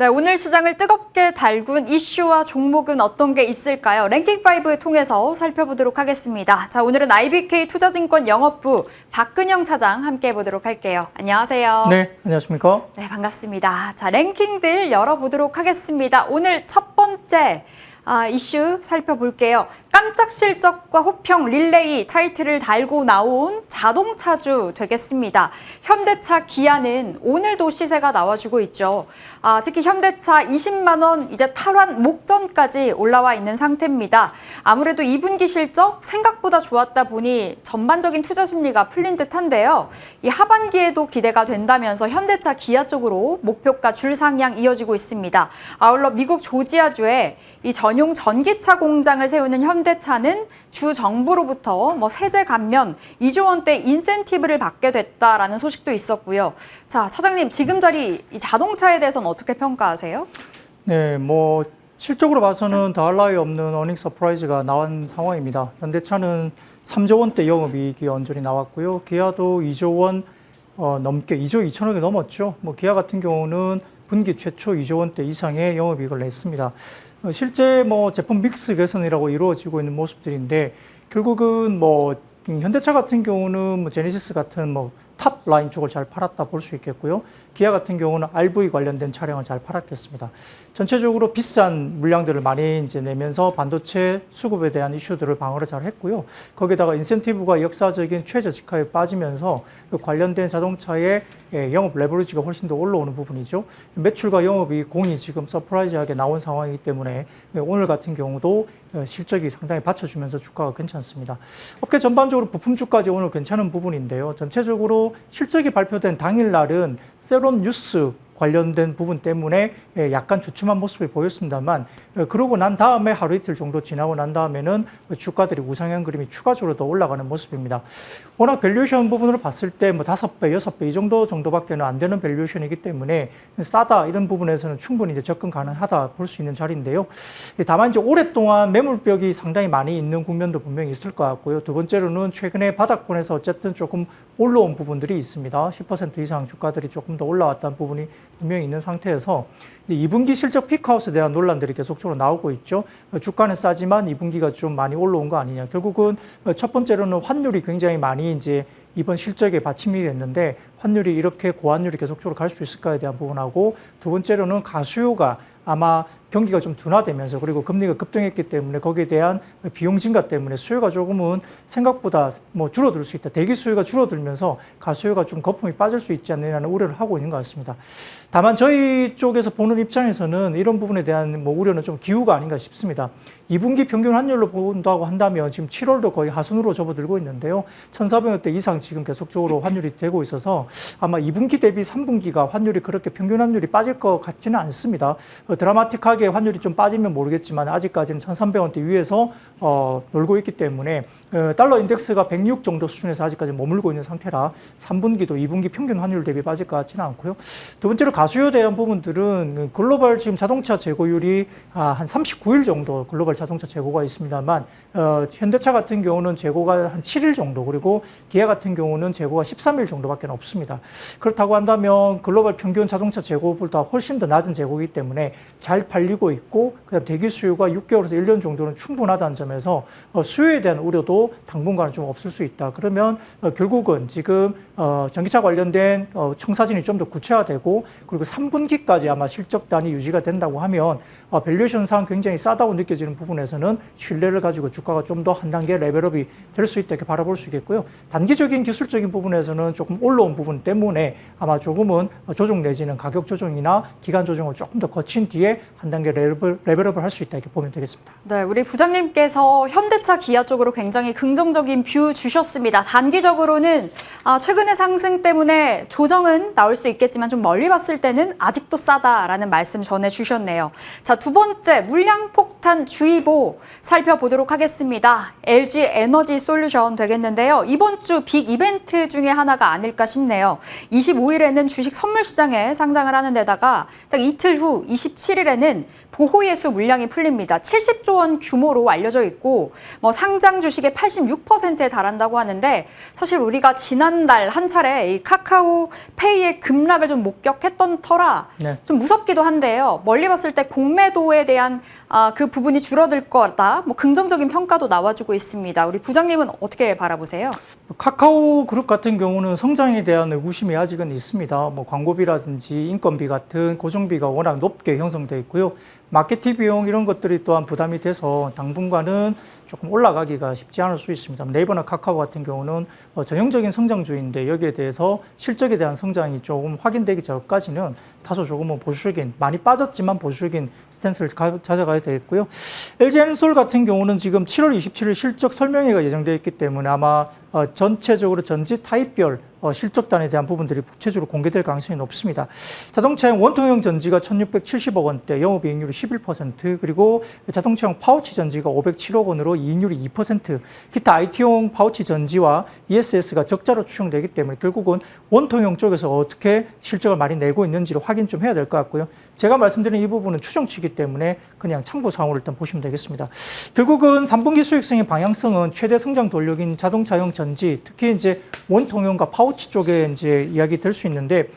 네, 오늘 시장을 뜨겁게 달군 이슈와 종목은 어떤 게 있을까요? 랭킹5 통해서 살펴보도록 하겠습니다. 자, 오늘은 IBK 투자증권 영업부 박근영 차장 함께 해보도록 할게요. 안녕하세요. 네, 안녕하십니까? 네, 반갑습니다. 자, 랭킹들 열어보도록 하겠습니다. 오늘 첫 번째 이슈 살펴볼게요. 깜짝 실적과 호평 릴레이 타이틀을 달고 나온 자동차주 되겠습니다. 현대차, 기아는 오늘도 시세가 나와주고 있죠. 특히 현대차 20만 원 이제 탈환 목전까지 올라와 있는 상태입니다. 아무래도 2분기 실적 생각보다 좋았다 보니 전반적인 투자 심리가 풀린 듯한데요. 이 하반기에도 기대가 된다면서 현대차, 기아 쪽으로 목표가 줄 상향 이어지고 있습니다. 아울러 미국 조지아주에 이 전용 전기차 공장을 세우는 현대차는 주 정부로부터 세제 감면 2조 원대 인센티브를 받게 됐다라는 소식도 있었고요. 자, 차장님, 지금 자리 이 자동차에 대해서는 어떻게 평가하세요? 네, 실적으로 봐서는 더할 나위 없는 어닝 서프라이즈가 나온 상황입니다. 현대차는 3조 원대 영업이익이 언저리 나왔고요. 기아도 2조 원 넘게 2조 2천억이 넘었죠. 기아 같은 경우는 분기 최초 2조 원대 이상의 영업이익을 냈습니다. 실제 제품 믹스 개선이라고 이루어지고 있는 모습들인데, 결국은 현대차 같은 경우는 제네시스 같은 탑 라인 쪽을 잘 팔았다 볼 수 있겠고요. 기아 같은 경우는 RV 관련된 차량을 잘 팔았겠습니다. 전체적으로 비싼 물량들을 많이 이제 내면서 반도체 수급에 대한 이슈들을 방어를 잘 했고요. 거기다가 인센티브가 역사적인 최저지가에 빠지면서 그 관련된 자동차의 영업 레버리지가 훨씬 더 올라오는 부분이죠. 매출과 영업이 공이 지금 서프라이즈하게 나온 상황이기 때문에 오늘 같은 경우도 실적이 상당히 받쳐주면서 주가가 괜찮습니다. 업계 전반적으로 부품주까지 오늘 괜찮은 부분인데요. 전체적으로 실적이 발표된 당일날은 세론 뉴스 관련된 부분 때문에 약간 주춤한 모습을 보였습니다만, 그러고 난 다음에 하루 이틀 정도 지나고 난 다음에는 주가들이 우상향 그림이 추가적으로 더 올라가는 모습입니다. 워낙 밸류에이션 부분으로 봤을 때 5배, 6배 이 정도밖에는 안 되는 밸류에이션이기 때문에 싸다 이런 부분에서는 충분히 이제 접근 가능하다 볼 수 있는 자리인데요. 다만 이제 오랫동안 매물벽이 상당히 많이 있는 국면도 분명히 있을 것 같고요. 두 번째로는 최근에 바닥권에서 어쨌든 조금 올라온 부분들이 있습니다. 10% 이상 주가들이 조금 더 올라왔다는 부분이 분명히 있는 상태에서 2분기 실적 피크아웃에 대한 논란들이 계속적으로 나오고 있죠. 주가는 싸지만 2분기가 좀 많이 올라온 거 아니냐. 결국은 첫 번째로는 환율이 굉장히 많이 이제 이번 실적에 받침이 됐는데, 환율이 이렇게 고환율이 계속적으로 갈 수 있을까에 대한 부분하고, 두 번째로는 가수요가 아마 경기가 좀 둔화되면서, 그리고 금리가 급등했기 때문에 거기에 대한 비용 증가 때문에 수요가 조금은 생각보다 줄어들 수 있다. 대기 수요가 줄어들면서 가수요가 좀 거품이 빠질 수 있지 않느냐는 우려를 하고 있는 것 같습니다. 다만 저희 쪽에서 보는 입장에서는 이런 부분에 대한 우려는 좀 기우가 아닌가 싶습니다. 2분기 평균 환율로 본다고 한다면 지금 7월도 거의 하순으로 접어들고 있는데요. 1,400원대 이상 지금 계속적으로 환율이 되고 있어서 아마 2분기 대비 3분기가 환율이 그렇게 평균 환율이 빠질 것 같지는 않습니다. 드라마틱하게 환율이 좀 빠지면 모르겠지만 아직까지는 1,300원대 위에서 놀고 있기 때문에 달러 인덱스가 106 정도 수준에서 아직까지 머물고 있는 상태라 3분기도 2분기 평균 환율 대비 빠질 것 같지는 않고요. 두 번째로 가수요에 대한 부분들은 글로벌 지금 자동차 재고율이 한 39일 정도 글로벌 자동차 재고가 있습니다만, 현대차 같은 경우는 재고가 한 7일 정도, 그리고 기아 같은 경우는 재고가 13일 정도밖에 없습니다. 그렇다고 한다면 글로벌 평균 자동차 재고보다 훨씬 더 낮은 재고이기 때문에 잘 팔리고 있고, 그다음 대기 수요가 6개월에서 1년 정도는 충분하다는 점에서 수요에 대한 우려도 당분간은 좀 없을 수 있다. 그러면 결국은 지금 전기차 관련된 청사진이 좀 더 구체화되고, 그리고 3분기까지 아마 실적단이 유지가 된다고 하면 밸류에이션상 굉장히 싸다고 느껴지는 부분에서는 신뢰를 가지고 주가가 좀 더 한 단계 레벨업이 될 수 있다 이렇게 바라볼 수 있겠고요. 단기적인 기술적인 부분에서는 조금 올라온 부분 때문에 아마 조금은 조정 내지는 가격 조정이나 기간 조정을 조금 더 거친 뒤에 한 단계 레벨업을 할 수 있다 이렇게 보면 되겠습니다. 네, 우리 부장님께서 현대차, 기아 쪽으로 굉장히 긍정적인 뷰 주셨습니다. 단기적으로는 최근의 상승 때문에 조정은 나올 수 있겠지만 좀 멀리 봤을 때는 아직도 싸다라는 말씀 전해주셨네요. 자, 두 번째 물량 폭탄 주의보 살펴보도록 하겠습니다. LG 에너지 솔루션 되겠는데요. 이번 주 빅 이벤트 중에 하나가 아닐까 싶네요. 25일에는 주식 선물 시장에 상장을 하는 데다가 딱 이틀 후 27일에는 보호예수 물량이 풀립니다. 70조 원 규모로 알려져 있고 뭐 상장 주식의 86%에 달한다고 하는데 사실 우리가 지난달 한 차례 이 카카오페이의 급락을 좀 목격했던 터라 네. 좀 무섭기도 한데요. 멀리 봤을 때 공매도에 대한 그 부분이 줄어들 거다. 뭐 긍정적인 평가도 나와주고 있습니다. 우리 부장님은 어떻게 바라보세요? 카카오 그룹 같은 경우는 성장에 대한 의구심이 아직은 있습니다. 뭐 광고비라든지 인건비 같은 고정비가 워낙 높게 형성돼 있고요. 마케팅 비용 이런 것들이 또한 부담이 돼서 당분간은 조금 올라가기가 쉽지 않을 수 있습니다. 네이버나 카카오 같은 경우는 전형적인 성장주인데 여기에 대해서 실적에 대한 성장이 조금 확인되기 전까지는 다소 조금은 보수적인, 많이 빠졌지만 보수적인 스탠스를 찾아가야 되겠고요. LG엔솔 같은 경우는 지금 7월 27일 실적 설명회가 예정되어 있기 때문에 아마 전체적으로 전지 타입별 실적단에 대한 부분들이 구체적으로 공개될 가능성이 높습니다. 자동차용 원통형 전지가 1,670억 원대, 영업이익률이 11%, 그리고 자동차용 파우치 전지가 507억 원으로 이익률이 2%, 기타 IT용 파우치 전지와 ESS가 적자로 추정되기 때문에 결국은 원통형 쪽에서 어떻게 실적을 많이 내고 있는지를 확인 좀 해야 될 것 같고요. 제가 말씀드린 이 부분은 추정치이기 때문에 그냥 참고사항으로 일단 보시면 되겠습니다. 결국은 3분기 수익성의 방향성은 최대 성장 동력인 자동차용 전지, 특히 이제 원통형과 파우치 쪽에 이제 이야기 될 수 있는데,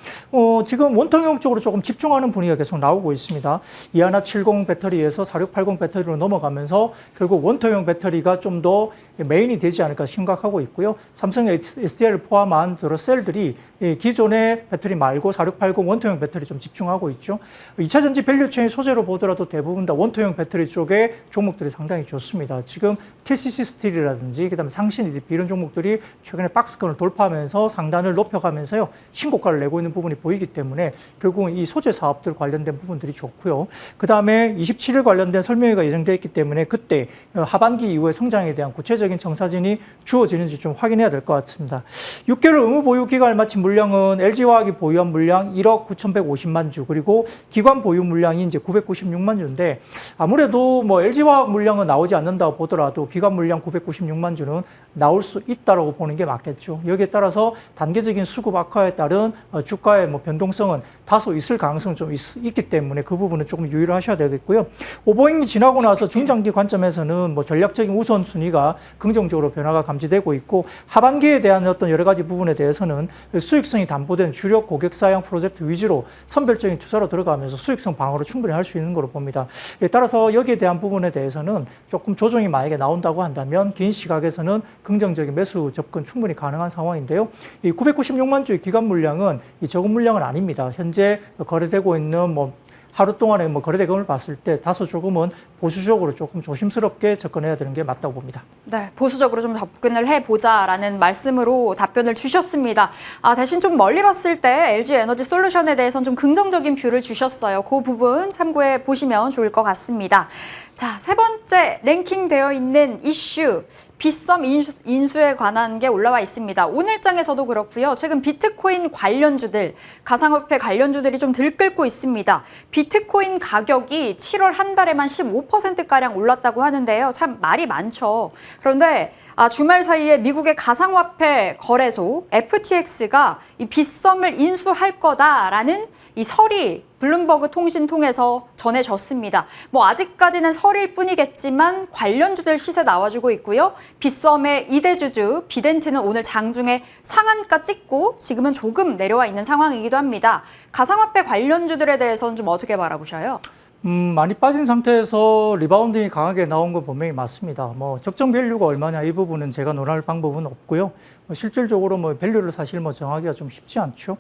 지금 원통형 쪽으로 조금 집중하는 분위기가 계속 나오고 있습니다. 2170 배터리에서 4680 배터리로 넘어가면서 결국 원통형 배터리가 좀 더 메인이 되지 않을까 생각하고 있고요. 삼성의 SDI를 포함한 여러 셀들이 기존의 배터리 말고 4680 원통형 배터리 좀 집중하고 있죠. 2차 전지 밸류체인 소재로 보더라도 대부분 다 원통형 배터리 쪽의 종목들이 상당히 좋습니다. 지금 TCC 스틸이라든지 그다음에 상신 EDP 이런 종목들이 최근에 박스권을 돌파하면서 상단을 높여가면서요 신고가를 내고 있는 부분이 보이기 때문에 결국은 이 소재 사업들 관련된 부분들이 좋고요. 그다음에 27일 관련된 설명회가 예정되어 있기 때문에 그때 하반기 이후에 성장에 대한 구체적인 정사진이 주어지는지 좀 확인해야 될 것 같습니다. 6개월 의무 보유 기간을 마친 물량은 LG화학이 보유한 물량 1억 9,150만 주, 그리고 기관 보유 물량이 이제 996만 주인데 아무래도 뭐 LG화학 물량은 나오지 않는다고 보더라도 기관 물량 996만 주는 나올 수 있다라고 보는 게 맞겠죠. 여기에 따라서 단계적인 수급 악화에 따른 주가의 뭐 변동성은 다소 있을 가능성은 좀 있기 때문에 그 부분은 조금 유의를 하셔야 되겠고요. 오버행이 지나고 나서 중장기 관점에서는 뭐 전략적인 우선순위가 긍정적으로 변화가 감지되고 있고, 하반기에 대한 어떤 여러 가지 부분에 대해서는 수익성이 담보된 주력 고객사양 프로젝트 위주로 선별적인 투자로 들어가면서 수익성 방어를 충분히 할 수 있는 걸로 봅니다. 따라서 여기에 대한 부분에 대해서는 조금 조정이 만약에 나온다고 한다면 긴 시각에서는 긍정적인 매수 접근 충분히 가능한 상황인데요. 이 996만 주의 기관 물량은 이 적은 물량은 아닙니다. 현재 거래되고 있는 뭐 하루 동안의 뭐 거래 대금을 봤을 때 다소 조금은 보수적으로 조금 조심스럽게 접근해야 되는 게 맞다고 봅니다. 네, 보수적으로 좀 접근을 해보자라는 말씀으로 답변을 주셨습니다. 대신 좀 멀리 봤을 때 LG 에너지 솔루션에 대해서는 좀 긍정적인 뷰를 주셨어요. 그 부분 참고해 보시면 좋을 것 같습니다. 자, 세 번째 랭킹되어 있는 이슈. 빗썸 인수에 관한 게 올라와 있습니다. 오늘장에서도 그렇고요. 최근 비트코인 관련주들, 가상화폐 관련주들이 좀 들끓고 있습니다. 비트코인 가격이 7월 한 달에만 15%가량 올랐다고 하는데요. 참 말이 많죠. 그런데 주말 사이에 미국의 가상화폐 거래소 FTX가 이 빗썸을 인수할 거다라는 이 설이 블룸버그 통신 통해서 전해졌습니다. 뭐 아직까지는 설일 뿐이겠지만 관련주들 시세 나와주고 있고요. 빗썸의 2대주주 비덴트는 오늘 장중에 상한가 찍고 지금은 조금 내려와 있는 상황이기도 합니다. 가상화폐 관련주들에 대해서는 좀 어떻게 바라보셔요? 많이 빠진 상태에서 리바운딩이 강하게 나온 건 분명히 맞습니다. 뭐 적정 밸류가 얼마냐 이 부분은 제가 논할 방법은 없고요. 실질적으로 뭐 밸류를 사실 뭐 정하기가 좀 쉽지 않죠.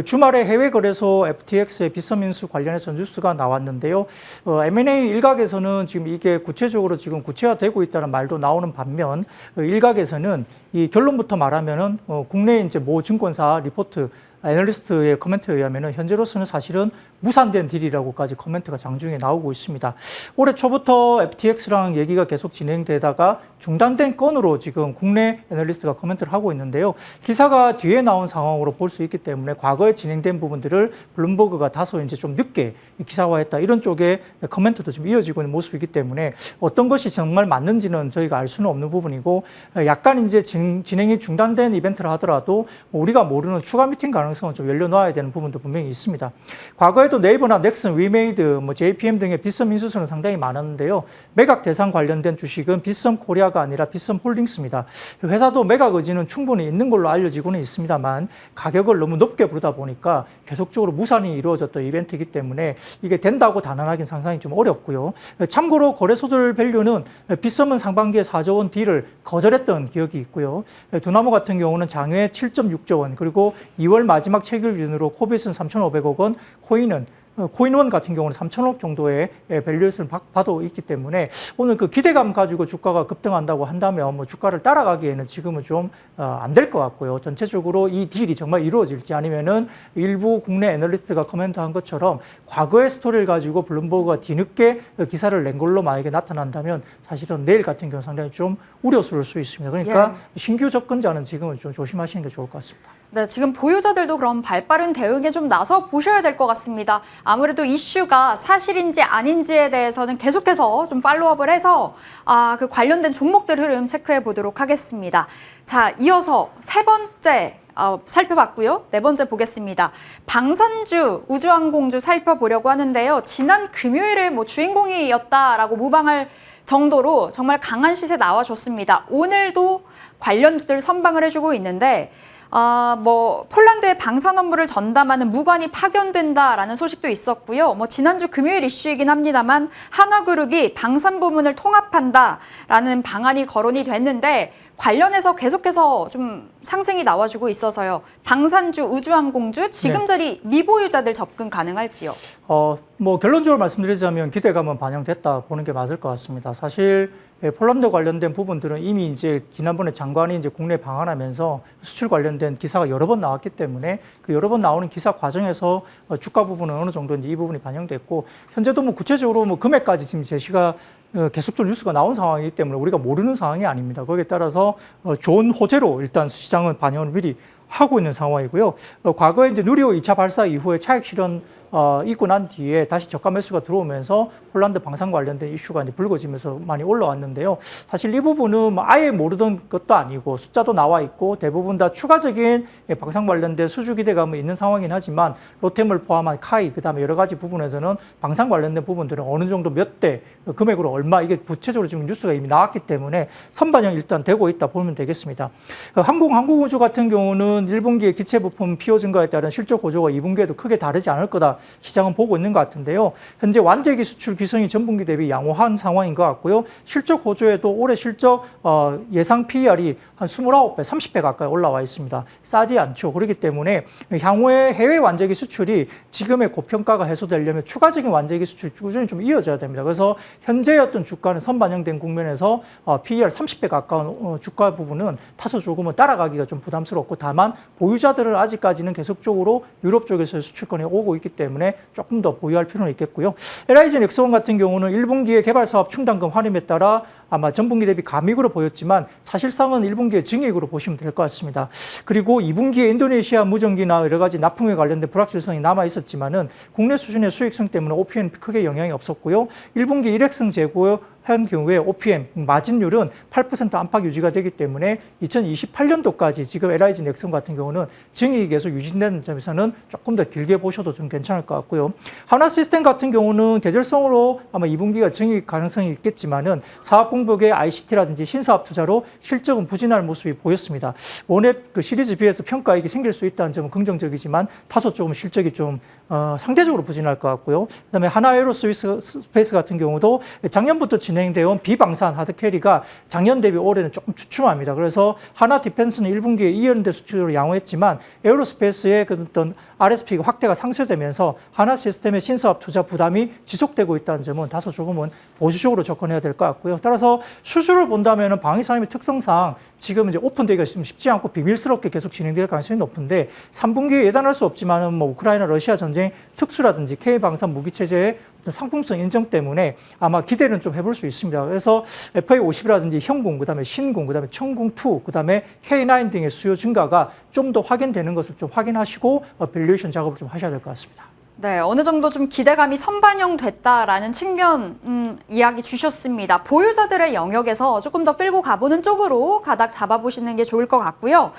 주말에 해외 거래소 FTX의 빗썸 인수 관련해서 뉴스가 나왔는데요. M&A 일각에서는 지금 이게 구체적으로 지금 구체화되고 있다는 말도 나오는 반면 일각에서는 이 결론부터 말하면은 국내 이제 모 증권사 리포트 애널리스트의 코멘트에 의하면 현재로서는 사실은 무산된 딜이라고까지 코멘트가 장중에 나오고 있습니다. 올해 초부터 FTX랑 얘기가 계속 진행되다가 중단된 건으로 지금 국내 애널리스트가 코멘트를 하고 있는데요. 기사가 뒤에 나온 상황으로 볼 수 있기 때문에 과거에 진행된 부분들을 블룸버그가 다소 이제 좀 늦게 기사화했다 이런 쪽에 코멘트도 좀 이어지고 있는 모습이기 때문에 어떤 것이 정말 맞는지는 저희가 알 수는 없는 부분이고, 약간 이제 진행이 중단된 이벤트를 하더라도 우리가 모르는 추가 미팅 가능 가능성은 좀 열려놔야 되는 부분도 분명히 있습니다. 과거에도 네이버나 넥슨, 위메이드, JPM 등의 빗썸 인수선은 상당히 많았는데요. 매각 대상 관련된 주식은 빗썸 코리아가 아니라 빗썸 홀딩스입니다. 회사도 매각 의지는 충분히 있는 걸로 알려지고는 있습니다만 가격을 너무 높게 부르다 보니까 계속적으로 무산이 이루어졌던 이벤트이기 때문에 이게 된다고 단언하기는 상당히 좀 어렵고요. 참고로 거래소들 밸류는 빗썸은 상반기에 4조 원 딜을 거절했던 기억이 있고요. 두나무 같은 경우는 장외 7.6조 원, 그리고 2월 마지막 체결 기준으로 코빗은 3,500억 원, 코인원 같은 경우는 3천억 정도의 밸류에이션을 받고 있기 때문에 오늘 그 기대감 가지고 주가가 급등한다고 한다면 주가를 따라가기에는 지금은 좀 안 될 것 같고요. 전체적으로 이 딜이 정말 이루어질지 아니면은 일부 국내 애널리스트가 코멘트한 것처럼 과거의 스토리를 가지고 블룸버그가 뒤늦게 기사를 낸 걸로 만약에 나타난다면 사실은 내일 같은 경우 상당히 좀 우려스러울 수 있습니다. 그러니까 신규 접근자는 지금은 좀 조심하시는 게 좋을 것 같습니다. 네, 지금 보유자들도 그럼 발빠른 대응에 좀 나서 보셔야 될 것 같습니다. 아무래도 이슈가 사실인지 아닌지에 대해서는 계속해서 좀 팔로우업을 해서 그 관련된 종목들 흐름 체크해 보도록 하겠습니다. 자, 이어서 세 번째 살펴봤고요. 네 번째 보겠습니다. 방산주, 우주항공주 살펴보려고 하는데요. 지난 금요일에 주인공이었다라고 무방할 정도로 정말 강한 시세 나와줬습니다. 오늘도 관련주들 선방을 해주고 있는데 폴란드의 방산 업무를 전담하는 무관이 파견된다라는 소식도 있었고요. 지난주 금요일 이슈이긴 합니다만 한화그룹이 방산 부문을 통합한다라는 방안이 거론이 됐는데 관련해서 계속해서 좀 상승이 나와주고 있어서요. 방산주, 우주항공주 지금 자리 미보유자들 접근 가능할지요? 결론적으로 말씀드리자면 기대감은 반영됐다 보는 게 맞을 것 같습니다. 사실 폴란드 관련된 부분들은 이미 이제 지난번에 장관이 이제 국내 방한하면서 수출 관련된 기사가 여러 번 나왔기 때문에 그 여러 번 나오는 기사 과정에서 주가 부분은 어느 정도 이제 이 부분이 반영됐고 현재도 구체적으로 금액까지 지금 제시가 계속적으로 뉴스가 나온 상황이기 때문에 우리가 모르는 상황이 아닙니다. 거기에 따라서 좋은 호재로 일단 시장은 반영을 미리 하고 있는 상황이고요. 과거에 이제 누리호 2차 발사 이후에 차익 실현 있고 난 뒤에 다시 저가 매수가 들어오면서 폴란드 방산 관련된 이슈가 이제 불거지면서 많이 올라왔는데요. 사실 이 부분은 아예 모르던 것도 아니고 숫자도 나와 있고 대부분 다 추가적인 방산 관련된 수주 기대감은 있는 상황이긴 하지만 롯데물 포함한 카이 그다음에 여러 가지 부분에서는 방산 관련된 부분들은 어느 정도 몇 대 금액으로 얼마 이게 구체적으로 지금 뉴스가 이미 나왔기 때문에 선반영 일단 되고 있다 보면 되겠습니다. 항공우주 같은 경우는 1분기에 기체 부품 피호 증가에 따른 실적 호조가 2분기에도 크게 다르지 않을 거다. 시장은 보고 있는 것 같은데요. 현재 완제기 수출 기성이 전분기 대비 양호한 상황인 것 같고요. 실적 호조에도 올해 실적 예상 PER이 한 29배, 30배 가까이 올라와 있습니다. 싸지 않죠. 그렇기 때문에 향후에 해외 완제기 수출이 지금의 고평가가 해소되려면 추가적인 완제기 수출이 꾸준히 좀 이어져야 됩니다. 그래서 현재의 어떤 주가는 선반영된 국면에서 PER 30배 가까운 주가 부분은 타서 조금은 따라가기가 좀 부담스럽고 다만 보유자들은 아직까지는 계속적으로 유럽 쪽에서 수출권이 오고 있기 때문에 조금 더 보유할 필요는 있겠고요. LIG 넥스원 같은 경우는 1분기에 개발 사업 충당금 할인에 따라 아마 전분기 대비 감익으로 보였지만 사실상은 1분기에 증액으로 보시면 될 것 같습니다. 그리고 2분기에 인도네시아 무전기나 여러 가지 납품에 관련된 불확실성이 남아 있었지만은 국내 수준의 수익성 때문에 OPM 크게 영향이 없었고요. 1분기 일회성 재고 한 경우에 OPM 마진율은 8% 안팎 유지가 되기 때문에 2028년도까지 지금 LIG 넥슨 같은 경우는 증액이 계속 유지되는 점에서는 조금 더 길게 보셔도 좀 괜찮을 것 같고요. 하나시스템 같은 경우는 계절성으로 아마 2분기가 증액 가능성이 있겠지만은 사업 공백의 ICT라든지 신사업 투자로 실적은 부진할 모습이 보였습니다. 원앱 그 시리즈 B에서 평가액이 생길 수 있다는 점은 긍정적이지만 다소 조금 실적이 좀 상대적으로 부진할 것 같고요. 그다음에 하나에어로스페이스 같은 경우도 작년부터 진행되어 비방산 하드캐리가 작년 대비 올해는 조금 주춤합니다. 그래서 하나 디펜스는 1분기에 2연대 수출로 양호했지만 에어로스페이스의 어떤 RSP가 확대가 상쇄되면서 하나 시스템의 신사업 투자 부담이 지속되고 있다는 점은 다소 조금은 보수적으로 접근해야 될 것 같고요. 따라서 수주를 본다면 방위산업의 특성상 지금 이제 오픈되기가 쉽지 않고 비밀스럽게 계속 진행될 가능성이 높은데 3분기에 예단할 수 없지만은 우크라이나 러시아 전쟁 특수라든지 K방산 무기 체제의 상품성 인정 때문에 아마 기대는 좀 해볼 수 있습니다. 그래서 FA50이라든지 현궁, 그다음에 신궁, 그다음에 청궁2, 그다음에 K9 등의 수요 증가가 좀 더 확인되는 것을 좀 확인하시고 밸류에이션 작업을 좀 하셔야 될 것 같습니다. 네, 어느 정도 좀 기대감이 선반영됐다라는 측면 이야기 주셨습니다. 보유자들의 영역에서 조금 더 끌고 가보는 쪽으로 가닥 잡아보시는 게 좋을 것 같고요.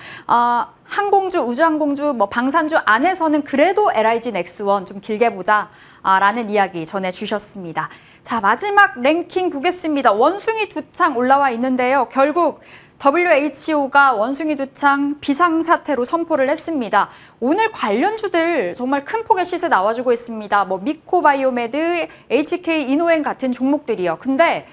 항공주, 우주항공주, 방산주 안에서는 그래도 LIG 넥스원 좀 길게 보자라는 이야기 전해주셨습니다. 자, 마지막 랭킹 보겠습니다. 원숭이 두 창 올라와 있는데요. 결국 WHO가 원숭이 두창 비상사태로 선포를 했습니다. 오늘 관련주들 정말 큰 폭의 시세 나와주고 있습니다. 미코바이오메드, HK 이노엔 같은 종목들이요. 근데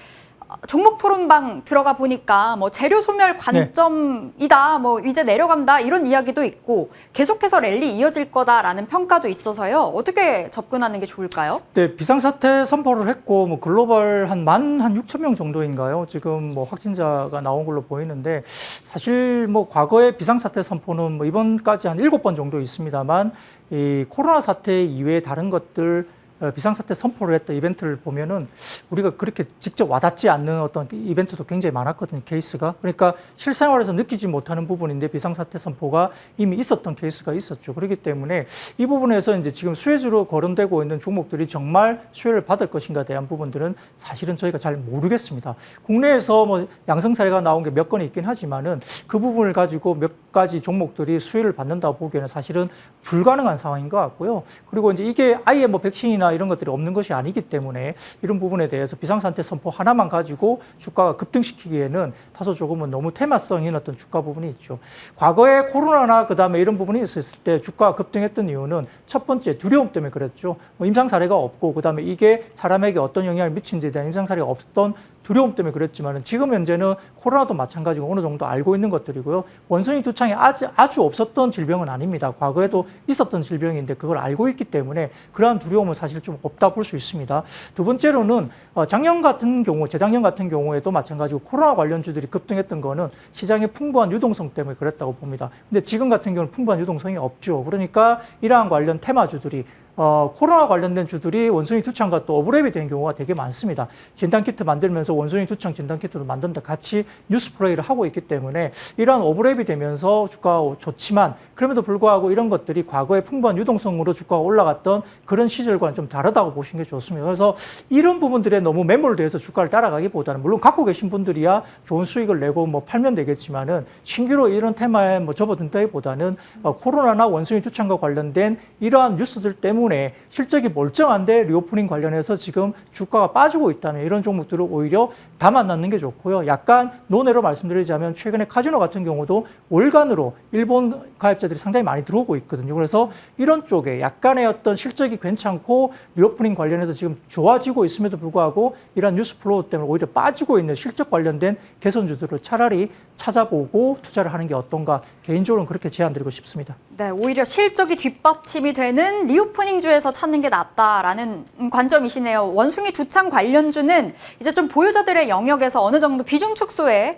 종목 토론방 들어가 보니까 재료 소멸 관점이다, 이제 내려간다 이런 이야기도 있고 계속해서 랠리 이어질 거다라는 평가도 있어서요. 어떻게 접근하는 게 좋을까요? 네, 비상사태 선포를 했고 글로벌 한 6천 명 정도인가요? 지금 확진자가 나온 걸로 보이는데 사실 과거에 비상사태 선포는 이번까지 한 7번 정도 있습니다만 이 코로나 사태 이외에 다른 것들 비상사태 선포를 했던 이벤트를 보면은 우리가 그렇게 직접 와닿지 않는 어떤 이벤트도 굉장히 많았거든요, 케이스가. 그러니까 실생활에서 느끼지 못하는 부분인데 비상사태 선포가 이미 있었던 케이스가 있었죠. 그렇기 때문에 이 부분에서 이제 지금 수혜주로 거론되고 있는 종목들이 정말 수혜를 받을 것인가에 대한 부분들은 사실은 저희가 잘 모르겠습니다. 국내에서 양성 사례가 나온 게 몇 건이 있긴 하지만은 그 부분을 가지고 몇 가지 종목들이 수혜를 받는다고 보기에는 사실은 불가능한 상황인 것 같고요. 그리고 이제 이게 아예 백신이나 이런 것들이 없는 것이 아니기 때문에 이런 부분에 대해서 비상사태 선포 하나만 가지고 주가가 급등시키기에는 다소 조금은 너무 테마성인 어떤 주가 부분이 있죠. 과거에 코로나나 그다음에 이런 부분이 있었을 때 주가가 급등했던 이유는 첫 번째 두려움 때문에 그랬죠. 임상 사례가 없고 그다음에 이게 사람에게 어떤 영향을 미치는지에 대한 임상 사례가 없었던 두려움 때문에 그랬지만 지금 현재는 코로나도 마찬가지고 어느 정도 알고 있는 것들이고요. 원숭이 두창이 아주 없었던 질병은 아닙니다. 과거에도 있었던 질병인데 그걸 알고 있기 때문에 그러한 두려움은 사실 좀 없다 볼 수 있습니다. 두 번째로는 작년 같은 경우, 재작년 같은 경우에도 마찬가지고 코로나 관련주들이 급등했던 거는 시장의 풍부한 유동성 때문에 그랬다고 봅니다. 근데 지금 같은 경우는 풍부한 유동성이 없죠. 그러니까 이러한 관련 테마주들이 코로나 관련된 주들이 원숭이 두창과 또 오버랩이 된 경우가 되게 많습니다. 진단키트 만들면서 원숭이 두창 진단키트도 만든다 같이 뉴스 플레이를 하고 있기 때문에 이러한 오버랩이 되면서 주가가 좋지만 그럼에도 불구하고 이런 것들이 과거에 풍부한 유동성으로 주가가 올라갔던 그런 시절과는 좀 다르다고 보시는 게 좋습니다. 그래서 이런 부분들에 너무 매몰돼서 주가를 따라가기보다는 물론 갖고 계신 분들이야 좋은 수익을 내고 팔면 되겠지만은 신규로 이런 테마에 접어든다기보다는 코로나나 원숭이 두창과 관련된 이러한 뉴스들 때문에 실적이 멀쩡한데 리오프닝 관련해서 지금 주가가 빠지고 있다는 이런 종목들을 오히려 담아놨는 게 좋고요. 약간 논외로 말씀드리자면 최근에 카지노 같은 경우도 월간으로 일본 가입자들이 상당히 많이 들어오고 있거든요. 그래서 이런 쪽에 약간의 어떤 실적이 괜찮고 리오프닝 관련해서 지금 좋아지고 있음에도 불구하고 이런 뉴스 플로우 때문에 오히려 빠지고 있는 실적 관련된 개선주들을 차라리 찾아보고 투자를 하는 게 어떤가 개인적으로는 그렇게 제안드리고 싶습니다. 네, 오히려 실적이 뒷받침이 되는 리오프닝주에서 찾는 게 낫다라는 관점이시네요. 원숭이 두창 관련주는 이제 좀 보유자들의 영역에서 어느 정도 비중 축소의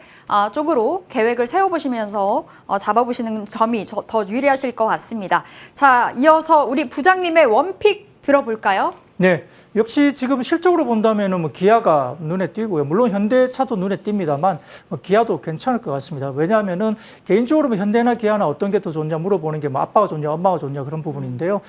쪽으로 계획을 세워보시면서 잡아보시는 점이 더 유리하실 것 같습니다. 자, 이어서 우리 부장님의 원픽 들어볼까요? 네. 역시 지금 실적으로 본다면 기아가 눈에 띄고요. 물론 현대차도 눈에 띕니다만 기아도 괜찮을 것 같습니다. 왜냐하면은 개인적으로 현대나 기아나 어떤 게 더 좋냐 물어보는 게 아빠가 좋냐 엄마가 좋냐 그런 부분인데요.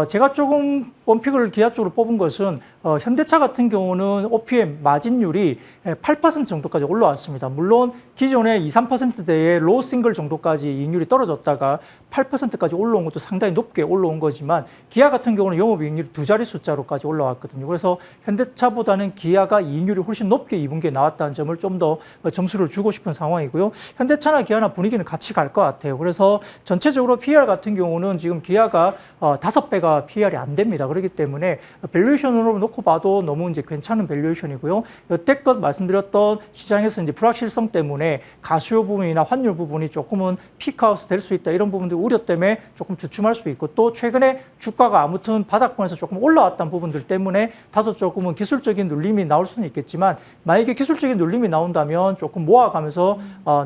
제가 조금 원픽을 기아 쪽으로 뽑은 것은 현대차 같은 경우는 OPM 마진율이 8% 정도까지 올라왔습니다. 물론 기존에 2, 3%대의 로우 싱글 정도까지 이익률이 떨어졌다가 8%까지 올라온 것도 상당히 높게 올라온 거지만 기아 같은 경우는 영업이익률이 두 자리 숫자로까지 올라왔거든요. 그래서 현대차보다는 기아가 이익률이 훨씬 높게 2분기에 나왔다는 점을 좀 더 점수를 주고 싶은 상황이고요. 현대차나 기아나 분위기는 같이 갈 것 같아요. 그래서 전체적으로 PER 같은 경우는 지금 기아가 5배가 PER이 안 됩니다. 그렇기 때문에 밸류에이션으로 놓고 봐도 너무 이제 괜찮은 밸류에이션이고요. 여태껏 말씀드렸던 시장에서 이제 불확실성 때문에 가수요 부분이나 환율 부분이 조금은 피크아웃 될 수 있다 이런 부분들 우려 때문에 조금 주춤할 수 있고 또 최근에 주가가 아무튼 바닥권에서 조금 올라왔다는 부분들 때문에 간에 다소 조금은 기술적인 눌림이 나올 수는 있겠지만 만약에 기술적인 눌림이 나온다면 조금 모아가면서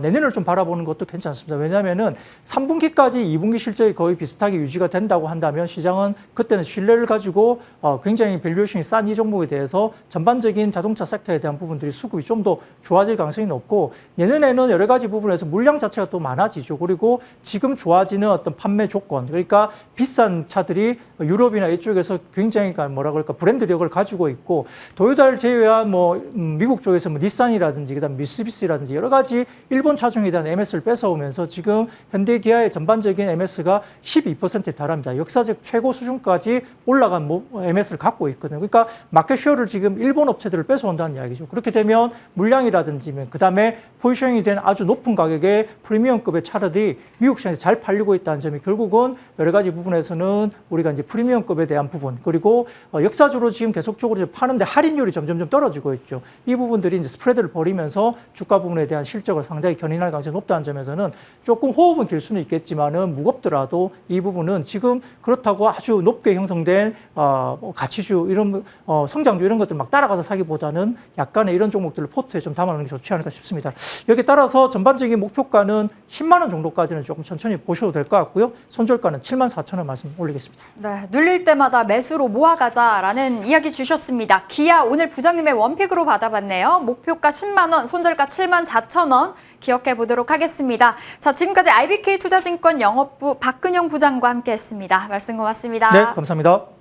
내년을 좀 바라보는 것도 괜찮습니다. 왜냐하면은 3분기까지 2분기 실적이 거의 비슷하게 유지가 된다고 한다면 시장은 그때는 신뢰를 가지고 굉장히 밸류에이션이 싼 이 종목에 대해서 전반적인 자동차 섹터에 대한 부분들이 수급이 좀 더 좋아질 가능성이 높고 내년에는 여러 가지 부분에서 물량 자체가 또 많아지죠. 그리고 지금 좋아지는 어떤 판매 조건, 그러니까 비싼 차들이 유럽이나 이쪽에서 굉장히 뭐라 그럴까 브랜드력을 가지고 있고 도요타를 제외한 미국 쪽에서 닛산이라든지 그다음 미쓰비시라든지 여러 가지 일본 차종에 대한 MS를 뺏어오면서 지금 현대 기아의 전반적인 MS가 12%에 달합니다. 역사적 최고 수준까지 올라간 MS를 갖고 있거든요. 그러니까 마켓쉐어를 지금 일본 업체들을 뺏어온다는 이야기죠. 그렇게 되면 물량이라든지 그다음에 포지셔닝이 된 아주 높은 가격의 프리미엄급의 차들이 미국 시장에서 잘 팔리고 있다는 점이 결국은 여러 가지 부분에서는 우리가 이제 프리미엄급에 대한 부분 그리고 역사적으로 지금 계속적으로 파는데 할인율이 점점 떨어지고 있죠. 이 부분들이 이제 스프레드를 벌이면서 주가 부분에 대한 실적을 상당히 견인할 가능성이 높다는 점에서는 조금 호흡은 길 수는 있겠지만은 무겁더라도 이 부분은 지금 그렇다고 아주 높게 형성된 가치주 이런 성장주 이런 것들 막 따라가서 사기보다는 약간의 이런 종목들을 포트에 좀 담아놓는 게 좋지 않을까 싶습니다. 여기에 따라서 전반적인 목표가는 10만 원 정도까지는 조금 천천히 보셔도 될 것 같고요. 손절가는 74,000원 말씀 올리겠습니다. 네, 눌릴 때마다 매수로 모아가자라는 이야기 주셨습니다. 기아 오늘 부장님의 원픽으로 받아봤네요. 목표가 10만 원, 손절가 74,000원 기억해 보도록 하겠습니다. 자, 지금까지 IBK 투자증권 영업부 박근영 부장과 함께했습니다. 말씀 고맙습니다. 네, 감사합니다.